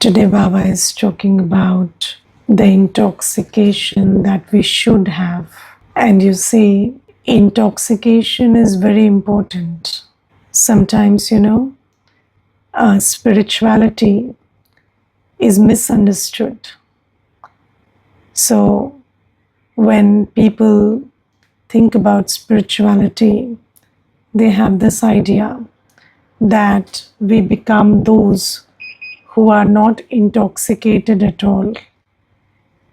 Today, Baba is talking about the intoxication that we should have. And you see, intoxication is very important. Sometimes, spirituality is misunderstood. So, when people think about spirituality, they have this idea that we become those who are not intoxicated at all,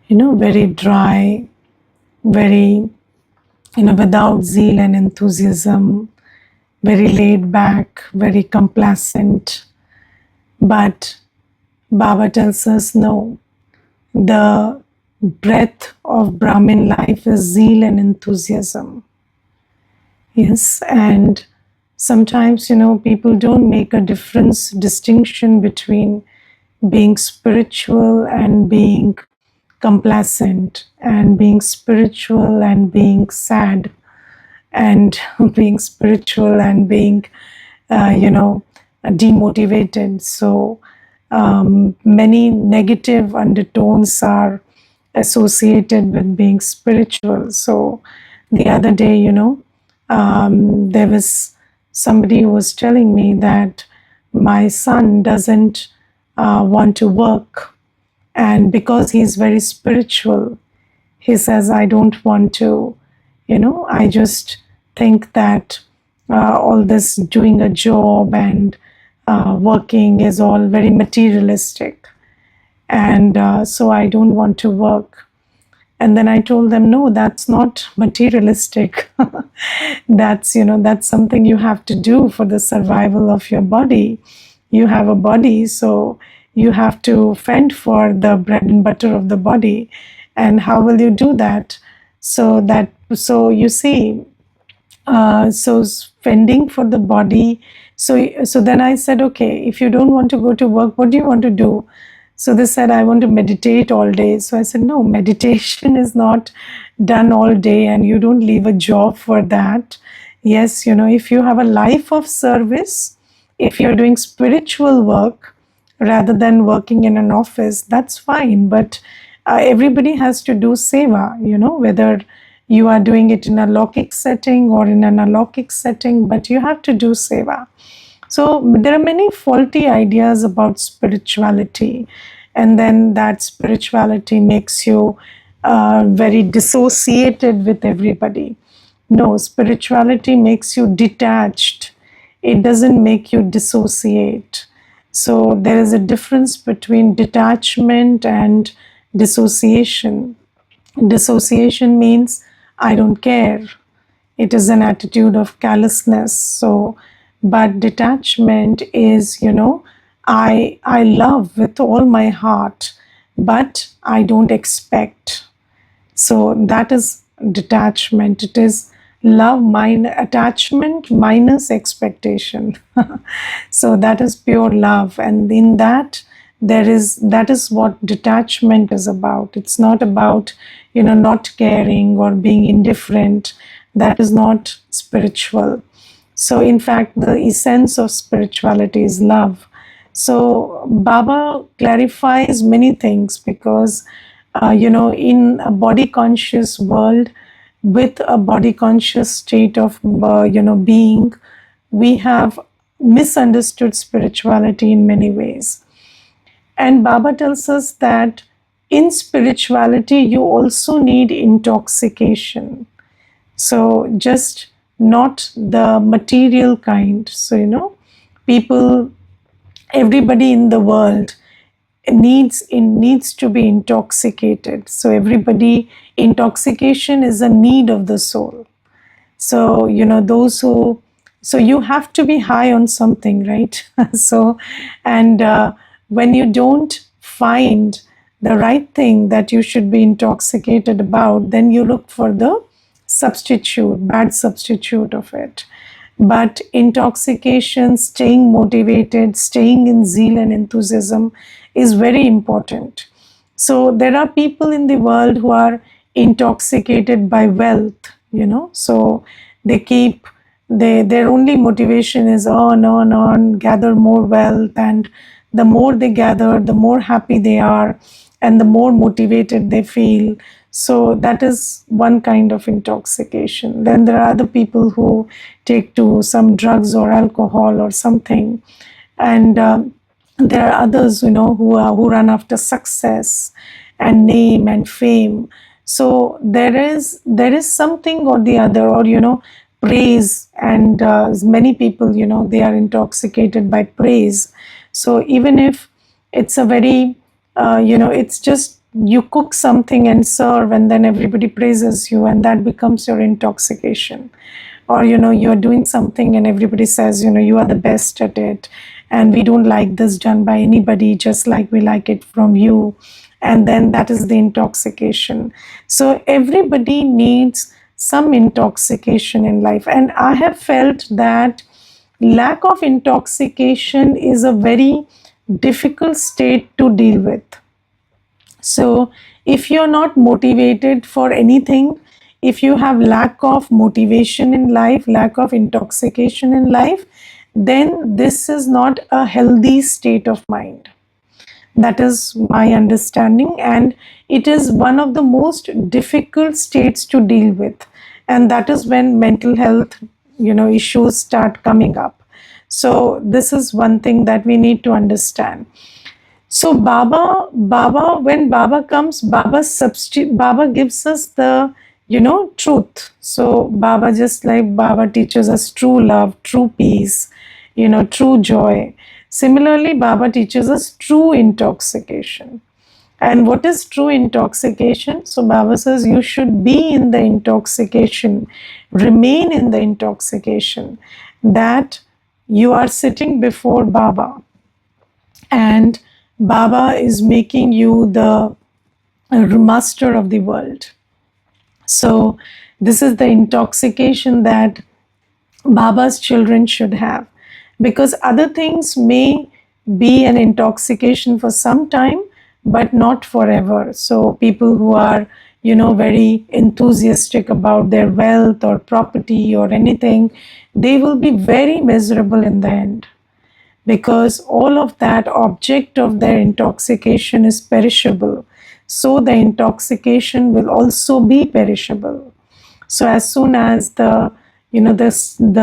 very dry, very, without zeal and enthusiasm, very laid back, very complacent. But Baba tells us no, the breath of Brahmin life is zeal and enthusiasm. Yes, and sometimes, people don't make a distinction between being spiritual and being complacent, and being spiritual and being sad, and being spiritual and being, demotivated. So many negative undertones are associated with being spiritual. So the other day, there was somebody who was telling me that my son doesn't want to work, and because he's very spiritual, he says, I don't want to, I just think that all this doing a job and working is all very materialistic. And so I don't want to work. And then I told them, no, that's not materialistic. That's something you have to do for the survival of your body. You have a body, so you have to fend for the bread and butter of the body. And how will you do that? So you see, so fending for the body. So then I said, okay, if you don't want to go to work, what do you want to do? So they said, I want to meditate all day. So I said, no, meditation is not done all day, and you don't leave a job for that. Yes, if you have a life of service, if you're doing spiritual work rather than working in an office, that's fine. But everybody has to do seva, whether you are doing it in a Lokik setting or in an alokik setting, but you have to do seva. So there are many faulty ideas about spirituality, and then that spirituality makes you very dissociated with everybody. No, spirituality makes you detached. It doesn't make you dissociate. So there is a difference between detachment and dissociation. Dissociation means I don't care. It is an attitude of callousness. So, but detachment is, I love with all my heart, but I don't expect. So that is detachment. It is love attachment minus expectation. So that is pure love, and in that that is what detachment is about. It's not about not caring or being indifferent. That is not spiritual. So in fact, the essence of spirituality is love. So Baba clarifies many things, because in a body conscious world, with a body conscious state of being, we have misunderstood spirituality in many ways. And Baba tells us that in spirituality you also need intoxication. So just not the material kind. So people, everybody in the world needs to be intoxicated. So everybody, intoxication is a need of the soul. So those who, so you have to be high on something, right? So, and when you don't find the right thing that you should be intoxicated about, then you look for the bad substitute of it. But intoxication, staying motivated, staying in zeal and enthusiasm is very important. So there are people in the world who are intoxicated by wealth, so they keep, their only motivation is on, gather more wealth, and the more they gather, the more happy they are, and the more motivated they feel. So that is one kind of intoxication. Then there are other people who take to some drugs or alcohol or something, and there are others, who run after success and name and fame. So there is something or the other, or praise, and many people, they are intoxicated by praise. So even if it's a very it's just you cook something and serve, and then everybody praises you, and that becomes your intoxication. Or you're doing something and everybody says, you are the best at it, and we don't like this done by anybody just like we like it from you, and then that is the intoxication. So everybody needs some intoxication in life, and I have felt that lack of intoxication is a very difficult state to deal with. So if you're not motivated for anything, if you have lack of motivation in life, lack of intoxication in life, then this is not a healthy state of mind. That is my understanding, and it is one of the most difficult states to deal with. And that is when mental health, issues start coming up. So this is one thing that we need to understand. So when Baba comes, Baba gives us the, truth. So Baba, just like Baba teaches us true love, true peace, true joy. Similarly, Baba teaches us true intoxication. And what is true intoxication? So Baba says you should be in the intoxication, remain in the intoxication, that you are sitting before Baba, and Baba is making you the master of the world. So this is the intoxication that Baba's children should have, because other things may be an intoxication for some time, but not forever. So people who are, very enthusiastic about their wealth or property or anything, they will be very miserable in the end, because all of that object of their intoxication is perishable. So the intoxication will also be perishable. So as soon as the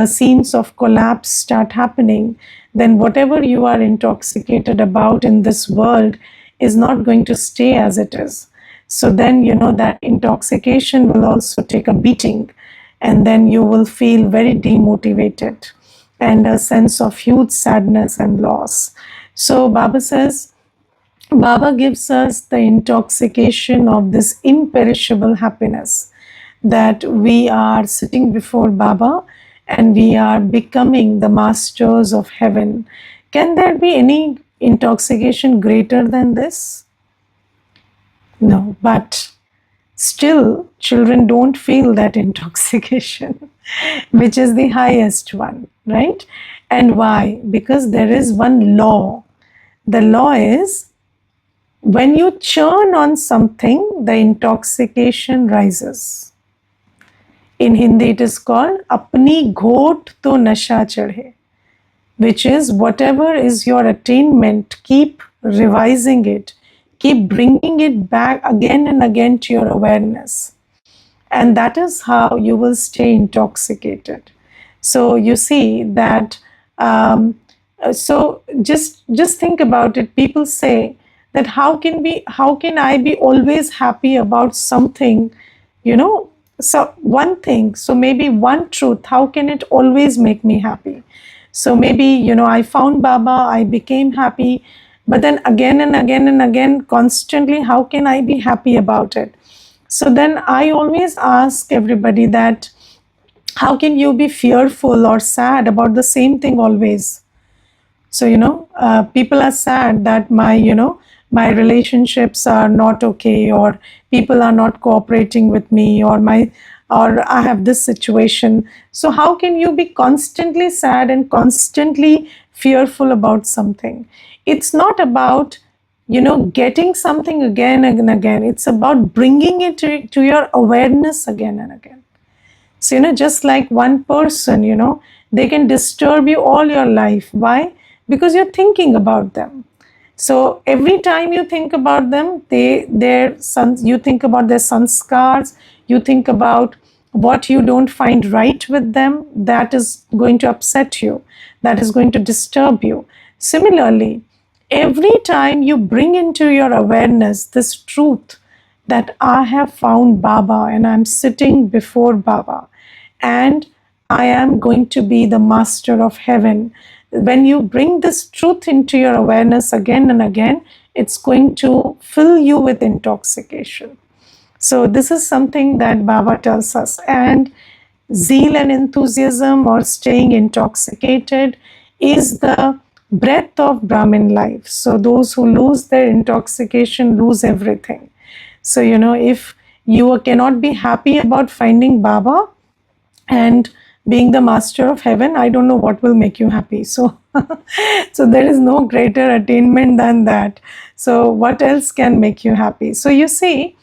scenes of collapse start happening, then whatever you are intoxicated about in this world is not going to stay as it is. So then that intoxication will also take a beating, and then you will feel very demotivated and a sense of huge sadness and loss. So Baba gives us the intoxication of this imperishable happiness, that we are sitting before Baba and we are becoming the masters of heaven. Can there be any intoxication greater than this? No, but still, children don't feel that intoxication, which is the highest one, right? And why? Because there is one law. The law is, when you churn on something, the intoxication rises. In Hindi, it is called apni ghot to nasha chadhe, which is whatever is your attainment, keep revising it, keep bringing it back again and again to your awareness. And that is how you will stay intoxicated. So you see that, so just think about it. People say that how can I be always happy about something, so one thing, so maybe one truth, how can it always make me happy? So maybe, I found Baba, I became happy, but then again and again and again, constantly, how can I be happy about it? So then I always ask everybody that, how can you be fearful or sad about the same thing always? So, people are sad that my relationships are not okay, or people are not cooperating with me, or I have this situation. So how can you be constantly sad and constantly fearful about something? It's not about, getting something again and again. It's about bringing it to your awareness again and again. So, just like one person, they can disturb you all your life. Why? Because you're thinking about them. So every time you think about them, you think about their sanskars, you think about what you don't find right with them, that is going to upset you, that is going to disturb you. Similarly, every time you bring into your awareness this truth that I have found Baba and I'm sitting before Baba and I am going to be the master of heaven. When you bring this truth into your awareness again and again, it's going to fill you with intoxication. So, this is something that Baba tells us. And zeal and enthusiasm or staying intoxicated is the breath of Brahmin life. So, those who lose their intoxication lose everything. So, if you cannot be happy about finding Baba and being the master of heaven, I don't know what will make you happy. So, so there is no greater attainment than that. So, what else can make you happy? So, you see,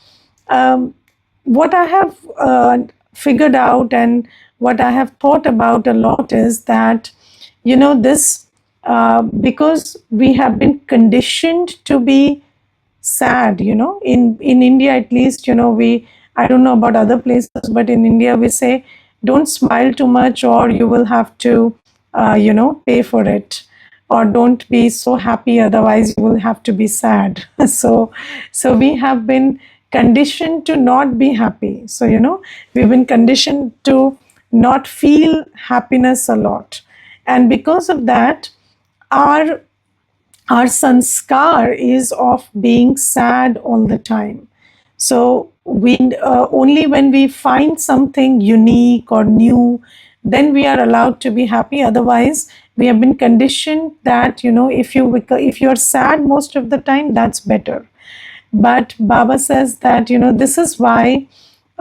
what I have figured out and what I have thought about a lot is that, this because we have been conditioned to be sad, in India at least, we, I don't know about other places, but in India we say don't smile too much or you will have to pay for it, or don't be so happy otherwise you will have to be sad. So we have been conditioned to not be happy. So we've been conditioned to not feel happiness a lot, and because of that our our sanskar is of being sad all the time. So we only when we find something unique or new, then we are allowed to be happy. Otherwise, we have been conditioned that if you are sad most of the time, that's better. But Baba says that this is why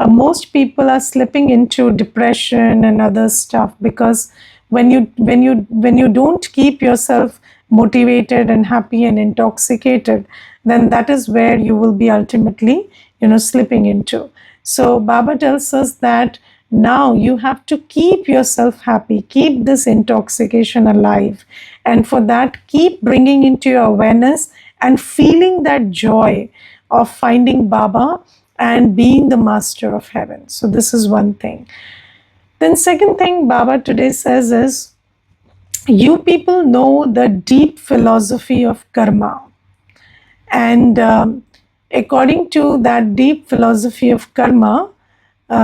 most people are slipping into depression and other stuff, because when you don't keep yourself motivated and happy and intoxicated, then that is where you will be ultimately slipping into. So Baba tells us that now you have to keep yourself happy, keep this intoxication alive, and for that keep bringing into your awareness and feeling that joy of finding Baba and being the master of heaven. So this is one thing. Then second thing Baba today says is, you people know the deep philosophy of karma. And according to that deep philosophy of karma,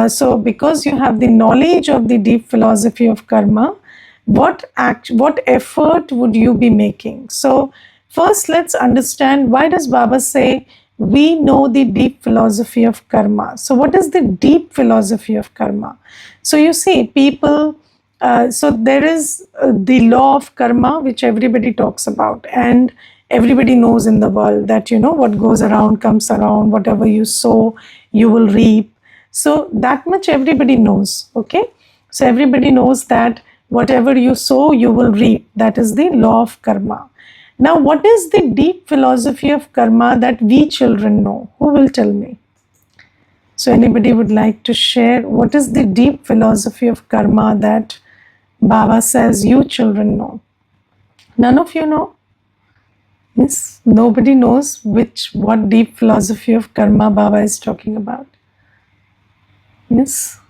so because you have the knowledge of the deep philosophy of karma, what effort would you be making? So first let's understand, why does Baba say we know the deep philosophy of karma? So what is the deep philosophy of karma? So you see, people, so there is the law of karma which everybody talks about, and everybody knows in the world that what goes around comes around, whatever you sow you will reap. So that much everybody knows, okay? So everybody knows that whatever you sow, you will reap. That is the law of karma. Now, what is the deep philosophy of karma that we children know? Who will tell me? So anybody would like to share what is the deep philosophy of karma that Baba says you children know? None of you know? Yes, nobody knows what deep philosophy of karma Baba is talking about. Yes.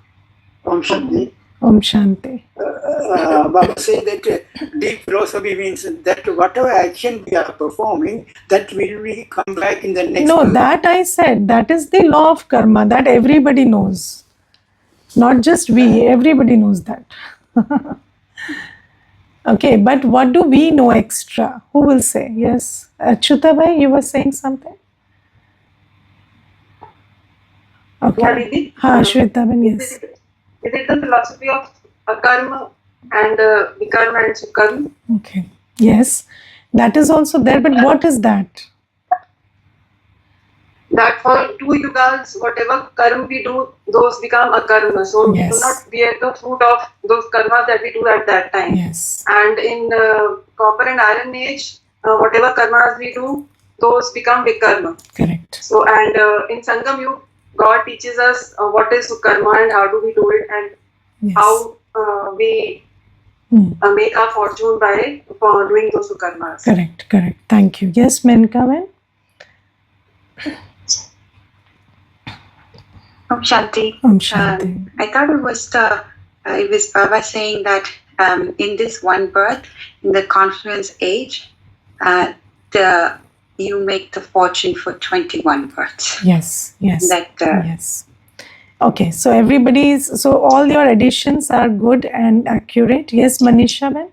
Om Shanti. Om Shanti. Baba said that deep philosophy means that whatever action we are performing, that will come back in the next. No, that I said, that is the law of karma, that everybody knows. Not just we, everybody knows that. Okay, but what do we know extra? Who will say? Yes. Achyuta bhai, you were saying something? Okay. Ha, Shweta bhai, yes. It is the philosophy of akarma and vikarma and sukarma. Okay. Yes. That is also there, but what is that? That for 2 yugas, whatever karma we do, those become akarma. So Yes. we do not bear the fruit of those karmas that we do at that time. Yes. And in copper and iron age, whatever karmas we do, those become vikarma. Correct. So, and in Sangam Yug, God teaches us what is sukarma and how do we do it, and Yes. how we make our fortune by for doing those karmas. Correct, correct. Thank you. Yes, Menka, Om Shanti. Shanti. I thought it was Baba saying that in this one birth, in the confluence age, you make the fortune for 21 births. Yes, yes, That yes. Okay, so so all your additions are good and accurate. Yes, Manisha, ma'am?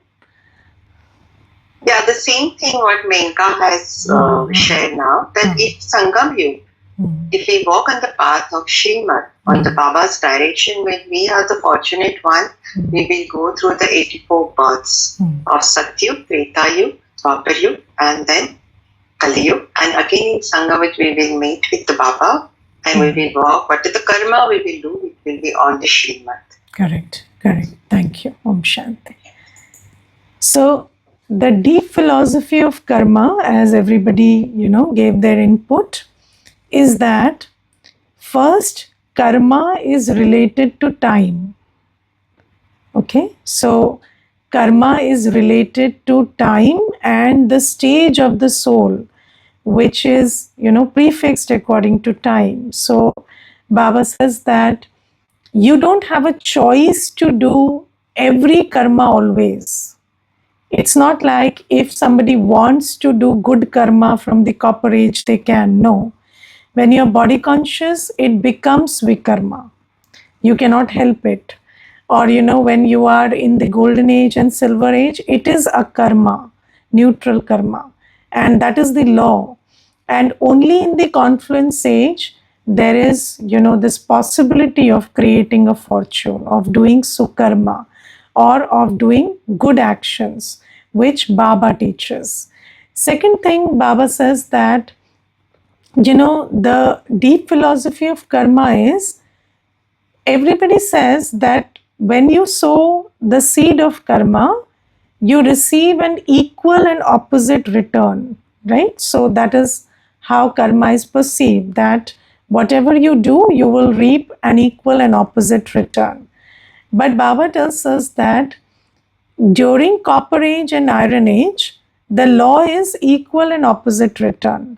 Yeah, the same thing what Menka has shared now, that if Sangam Yug, if we walk on the path of Srimad, on the Baba's direction, when we are the fortunate one, we will go through the 84 births of Satyug, Treta Yug, Dwapar Yug, and then Kali Yug. And again in Sangam, we will meet with the Baba and we will walk. What is the karma we will do? It will be on the Srimad. Correct, correct. Thank you. Om Shanti. So, the deep philosophy of karma, as everybody, gave their input, is that first, karma is related to time. Okay, so karma is related to time and the stage of the soul, which is, prefixed according to time. So, Baba says that you don't have a choice to do every karma always. It's not like if somebody wants to do good karma from the copper age, they can. No. When you're body conscious, it becomes vikarma. You cannot help it. Or, when you are in the golden age and silver age, it is a karma, neutral karma. And that is the law. And only in the confluence age, there is, this possibility of creating a fortune, of doing sukarma, or of doing good actions, which Baba teaches. Second thing, Baba says that, the deep philosophy of karma is, everybody says that when you sow the seed of karma, you receive an equal and opposite return, right? So that is how karma is perceived, that whatever you do, you will reap an equal and opposite return. But Baba tells us that during Copper Age and Iron Age, the law is equal and opposite return.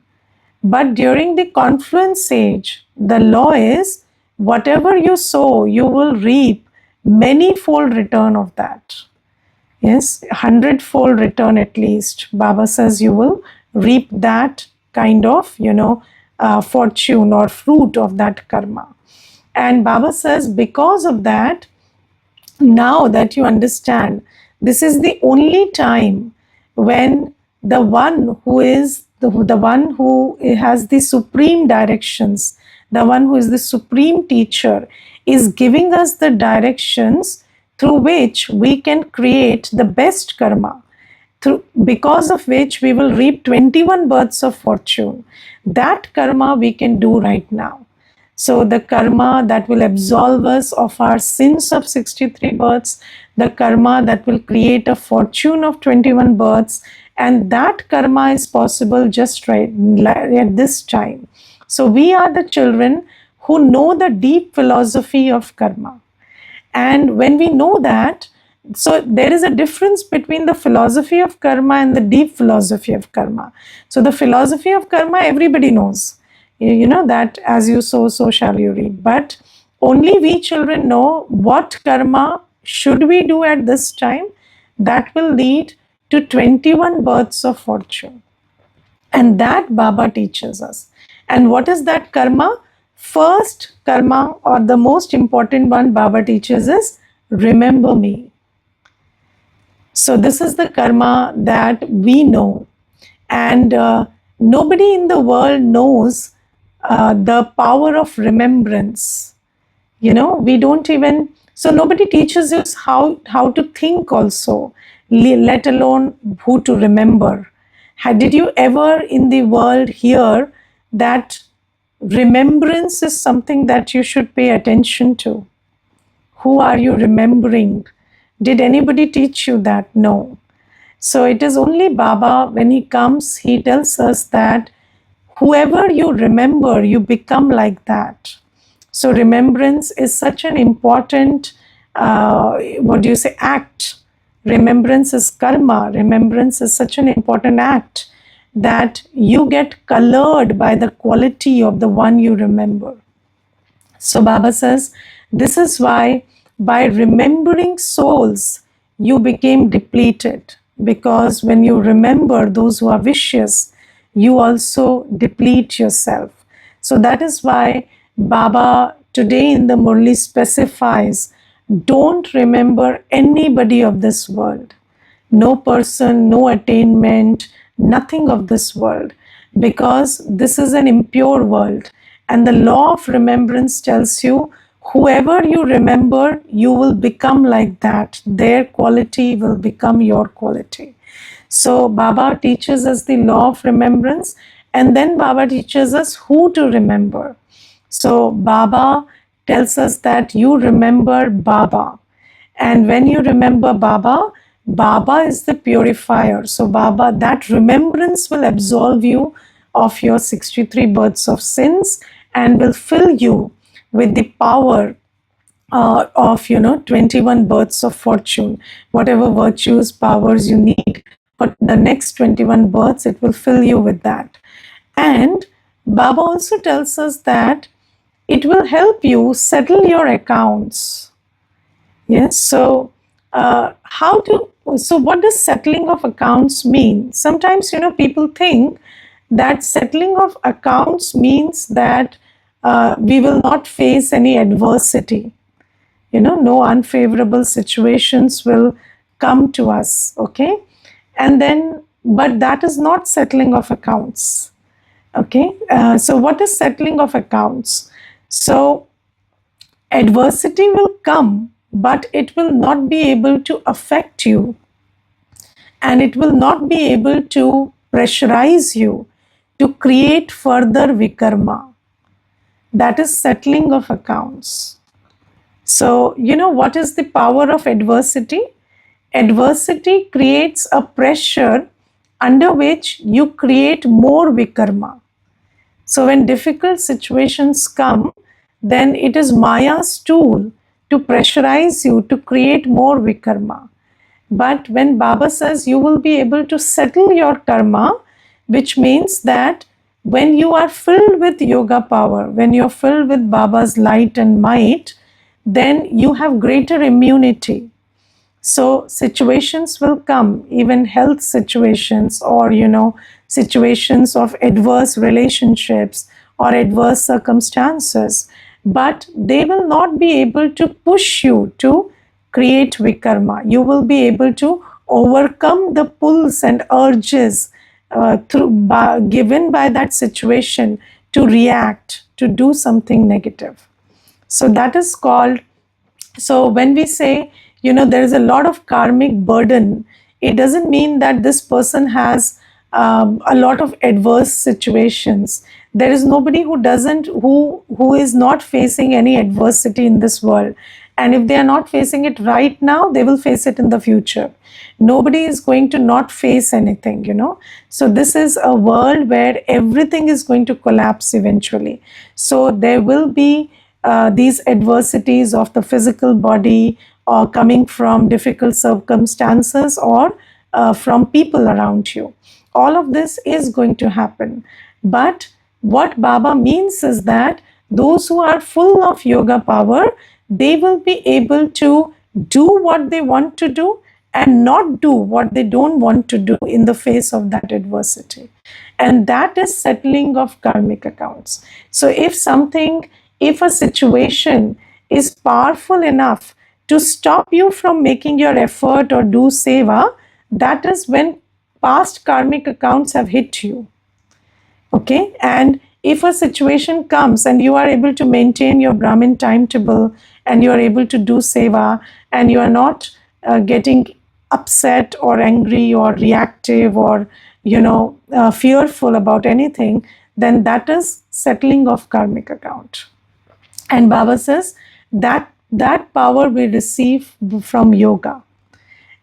But during the Confluence Age, the law is whatever you sow, you will reap many-fold return of that. Yes, 100-fold return at least. Baba says you will reap that kind of, fortune or fruit of that karma. And Baba says because of that, now that you understand, this is the only time when the one who is the one who has the supreme directions, the one who is the supreme teacher, is giving us the directions through which we can create the best karma, because of which we will reap 21 births of fortune. That karma we can do right now. So the karma that will absolve us of our sins of 63 births, the karma that will create a fortune of 21 births, and that karma is possible just right at this time. So we are the children who know the deep philosophy of karma. And when we know that, so there is a difference between the philosophy of karma and the deep philosophy of karma. So the philosophy of karma, everybody knows. You know that as you sow, so shall you reap. But only we children know what karma should we do at this time that will lead to 21 births of fortune. And that Baba teaches us. And what is that karma? First karma, or the most important one Baba teaches, is remember me. So this is the karma that we know. And nobody in the world knows the power of remembrance. We don't even, so nobody teaches us how to think also, let alone who to remember. Did you ever in the world hear that remembrance is something that you should pay attention to? Who are you remembering? Did anybody teach you that? No. So it is only Baba, when he comes, he tells us that whoever you remember, you become like that. So remembrance is such an important, act remembrance is karma. Remembrance is such an important act that you get colored by the quality of the one you remember. So Baba says, this is why by remembering souls, you became depleted. Because when you remember those who are vicious, you also deplete yourself. So that is why Baba today in the Murli specifies, don't remember anybody of this world. No person, no attainment, nothing of this world, because this is an impure world. And the law of remembrance tells you, whoever you remember, you will become like that. Their quality will become your quality. So Baba teaches us the law of remembrance, and then Baba teaches us who to remember. So Baba tells us that you remember Baba. And when you remember Baba, Baba is the purifier. So Baba, that remembrance will absolve you of your 63 births of sins and will fill you with the power of 21 births of fortune. Whatever virtues, powers you need for the next 21 births, it will fill you with that. And Baba also tells us that it will help you settle your accounts. Yes. So, what does settling of accounts mean? Sometimes, people think that settling of accounts means that we will not face any adversity. No unfavorable situations will come to us. Okay. And then, but that is not settling of accounts. Okay. So, what is settling of accounts? So, adversity will come, but it will not be able to affect you, and it will not be able to pressurize you to create further vikarma. That is settling of accounts. So, what is the power of adversity? Adversity creates a pressure under which you create more vikarma. So, when difficult situations come, then it is Maya's tool to pressurize you to create more vikarma. But when Baba says you will be able to settle your karma, which means that when you are filled with yoga power, when you're filled with Baba's light and might, then you have greater immunity. So situations will come, even health situations, or situations of adverse relationships or adverse circumstances, but they will not be able to push you to create vikarma. You will be able to overcome the pulls and urges given by that situation to react, to do something negative. So that is called, so when we say, there is a lot of karmic burden, it doesn't mean that this person has a lot of adverse situations. There is nobody who is not facing any adversity in this world. And if they are not facing it right now, they will face it in the future. Nobody is going to not face anything, So this is a world where everything is going to collapse eventually. So there will be these adversities of the physical body, or coming from difficult circumstances, or from people around you. All of this is going to happen. But what Baba means is that those who are full of yoga power, they will be able to do what they want to do and not do what they don't want to do in the face of that adversity. And that is settling of karmic accounts. So if a situation is powerful enough to stop you from making your effort or do seva, that is when past karmic accounts have hit you. Okay, and if a situation comes and you are able to maintain your Brahmin timetable and you are able to do seva and you are not getting upset or angry or reactive or fearful about anything, then that is settling of karmic account. And Baba says that power we receive from yoga.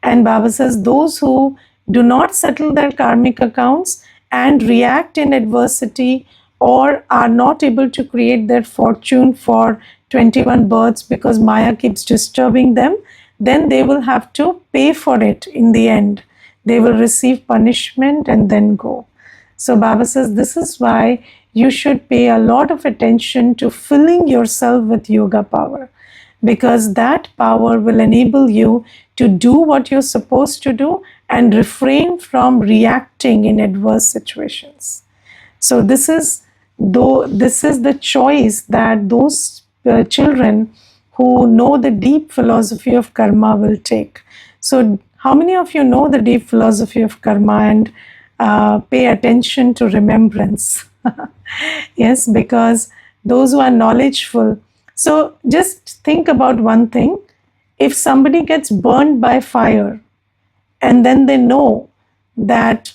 And Baba says those who do not settle their karmic accounts and react in adversity, or are not able to create their fortune for 21 births because Maya keeps disturbing them, then they will have to pay for it in the end. They will receive punishment and then go. So Baba says this is why you should pay a lot of attention to filling yourself with yoga power, because that power will enable you to do what you're supposed to do and refrain from reacting in adverse situations. So this is the choice that those children who know the deep philosophy of karma will take. So how many of you know the deep philosophy of karma and pay attention to remembrance? Yes, because those who are knowledgeful. So just think about one thing. If somebody gets burned by fire and then they know that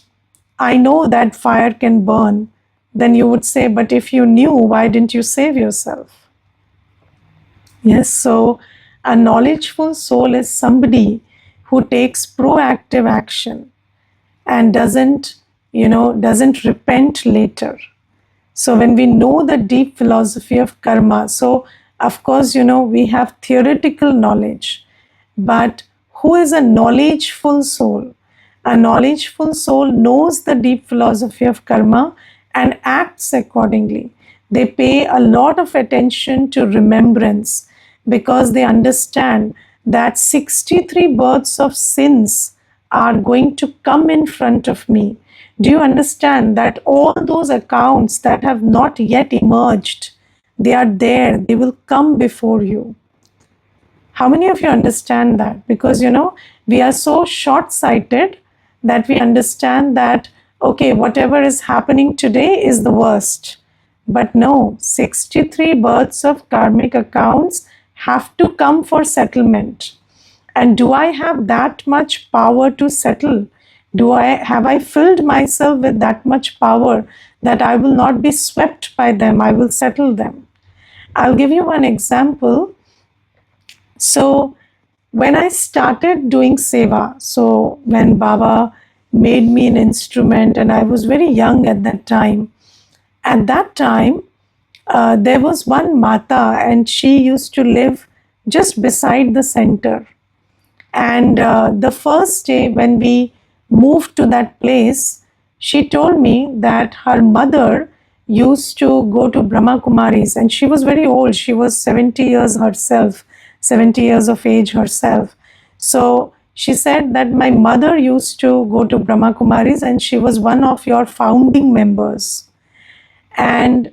I know that fire can burn, then you would say, but if you knew, why didn't you save yourself? Yes, so a knowledgeful soul is somebody who takes proactive action and doesn't repent later. So when we know the deep philosophy of karma, so of course, we have theoretical knowledge, but who is a knowledgeful soul? A knowledgeful soul knows the deep philosophy of karma and acts accordingly. They pay a lot of attention to remembrance because they understand that 63 births of sins are going to come in front of me. Do you understand that all those accounts that have not yet emerged, they are there, they will come before you? How many of you understand that? Because, we are so short-sighted that we understand that, okay, whatever is happening today is the worst. But no, 63 births of karmic accounts have to come for settlement. And do I have that much power to settle? Have I filled myself with that much power that I will not be swept by them, I will settle them? I'll give you one example. So when I started doing seva, so when Baba made me an instrument and I was very young at that time, there was one Mata and she used to live just beside the center. And the first day when we moved to that place, she told me that her mother used to go to Brahma Kumaris, and she was very old. She was 70 years herself, 70 years of age herself. So she said that my mother used to go to Brahma Kumaris and she was one of your founding members. And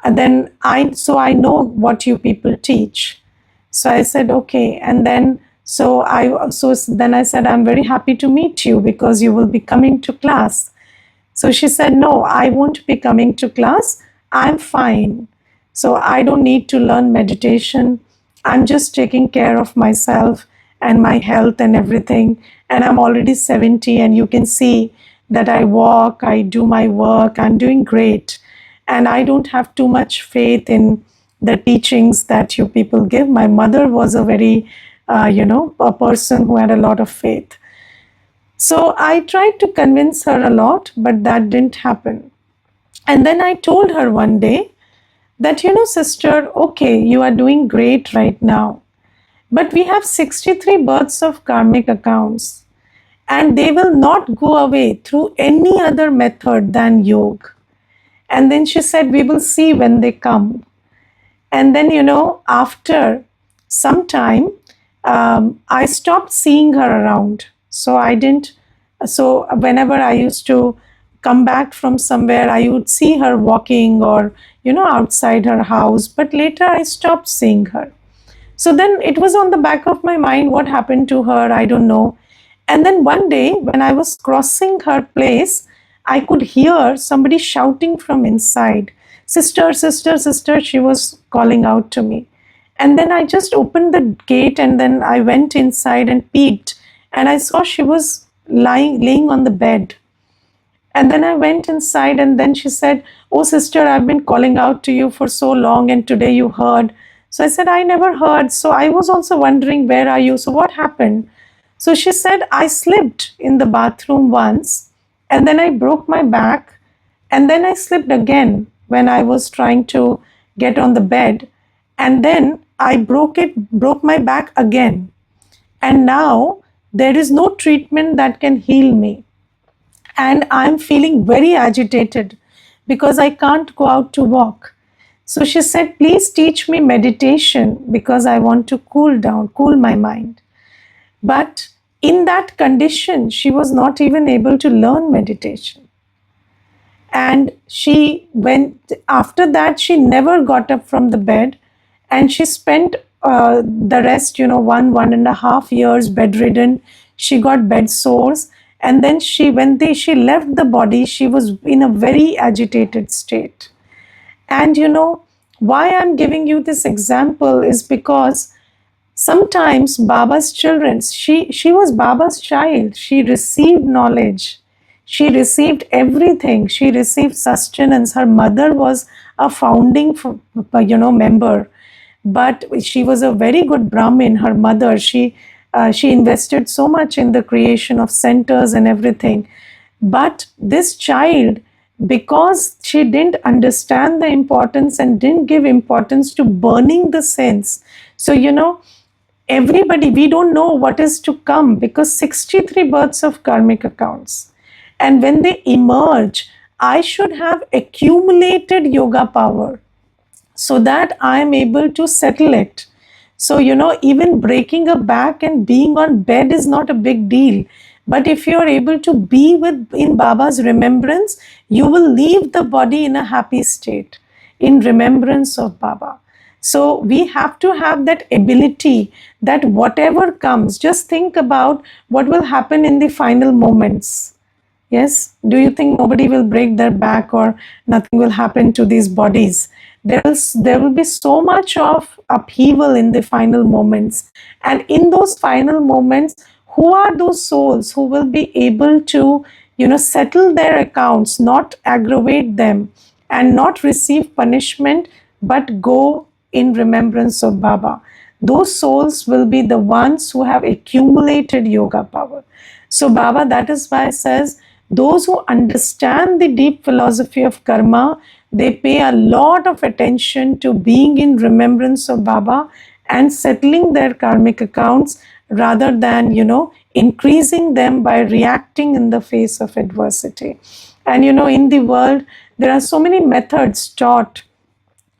then I know what you people teach. So I said, okay. And then then I said, I'm very happy to meet you because you will be coming to class. So she said, no, I won't be coming to class. I'm fine. So I don't need to learn meditation. I'm just taking care of myself and my health and everything. And I'm already 70 and you can see that I walk, I do my work, I'm doing great. And I don't have too much faith in the teachings that you people give. My mother was a very, a person who had a lot of faith. So I tried to convince her a lot, but that didn't happen. And then I told her one day that, sister, okay, you are doing great right now, but we have 63 births of karmic accounts, and they will not go away through any other method than yoga. And then she said, we will see when they come. And then, after some time, I stopped seeing her around. So whenever I used to come back from somewhere, I would see her walking or, outside her house. But later I stopped seeing her. So then it was on the back of my mind, what happened to her? I don't know. And then one day when I was crossing her place, I could hear somebody shouting from inside, sister, sister, sister. She was calling out to me. And then I just opened the gate and then I went inside and peeked. And I saw she was laying on the bed. And then I went inside and then she said, oh, sister, I've been calling out to you for so long and today you heard. So I said, I never heard. So I was also wondering, where are you? So what happened? So she said, I slipped in the bathroom once. And then I broke my back, and then I slipped again when I was trying to get on the bed. And then I broke my back again. And now there is no treatment that can heal me. And I'm feeling very agitated because I can't go out to walk. So she said, please teach me meditation because I want to cool down, cool my mind. But in that condition, she was not even able to learn meditation. And she went, after that, she never got up from the bed, and she spent the rest, 1.5 years bedridden. She got bed sores. And then she left the body, she was in a very agitated state. And why I'm giving you this example is because sometimes Baba's children, she was Baba's child. She received knowledge. She received everything. She received sustenance. Her mother was a founding, member, but she was a very good Brahmin. Her mother, she invested so much in the creation of centers and everything. But this child, because she didn't understand the importance and didn't give importance to burning the sins. So, everybody, we don't know what is to come because 63 births of karmic accounts. And when they emerge, I should have accumulated yoga power so that I am able to settle it. So, even breaking a back and being on bed is not a big deal. But if you are able to be in Baba's remembrance, you will leave the body in a happy state, in remembrance of Baba. So we have to have that ability that whatever comes, just think about what will happen in the final moments. Yes, do you think nobody will break their back or nothing will happen to these bodies? There will be so much of upheaval in the final moments. And in those final moments, who are those souls who will be able to, settle their accounts, not aggravate them, and not receive punishment, but go in remembrance of Baba? Those souls will be the ones who have accumulated yoga power. So Baba, that is why says, those who understand the deep philosophy of karma, they pay a lot of attention to being in remembrance of Baba and settling their karmic accounts rather than, increasing them by reacting in the face of adversity. And, in the world, there are so many methods taught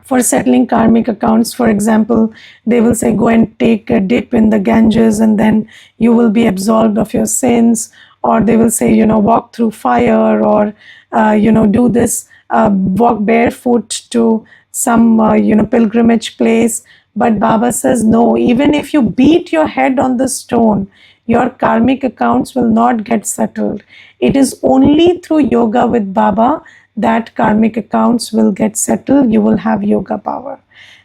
for settling karmic accounts. For example, they will say, go and take a dip in the Ganges and then you will be absolved of your sins. Or they will say, walk through fire, or, do this, walk barefoot to some, pilgrimage place. But Baba says, no, even if you beat your head on the stone, your karmic accounts will not get settled. It is only through yoga with Baba that karmic accounts will get settled. You will have yoga power.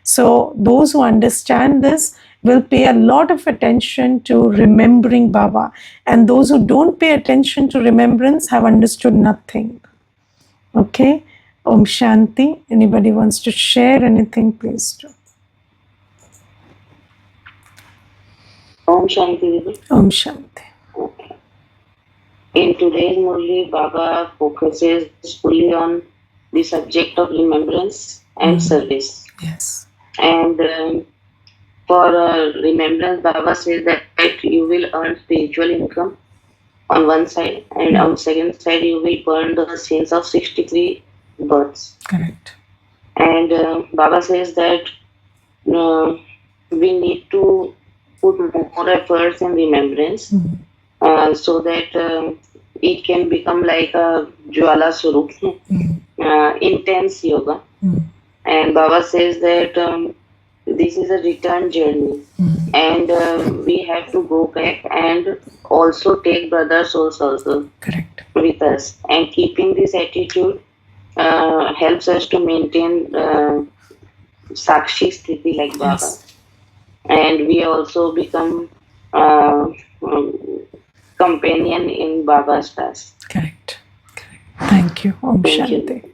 So those who understand this will pay a lot of attention to remembering Baba. And those who don't pay attention to remembrance have understood nothing. Okay? Om Shanti. Anybody wants to share anything, please do. Om Shanti. Om Shanti. In today's Murli, Baba focuses fully on the subject of remembrance and service. Yes. And for remembrance, Baba says that you will earn spiritual income on one side, and on second side you will burn the sins of 63 births. Correct. And Baba says that we need to put more efforts in remembrance so that it can become like a Jwala Surup, intense yoga. And Baba says that this is a return journey, and we have to go back and also take brother souls also Correct. with us. And keeping this attitude helps us to maintain Sakshi Sthiti like Baba. Yes. And we also become companion in Baba's task. Correct. Correct. Thank you. Om Thank you. Shanti.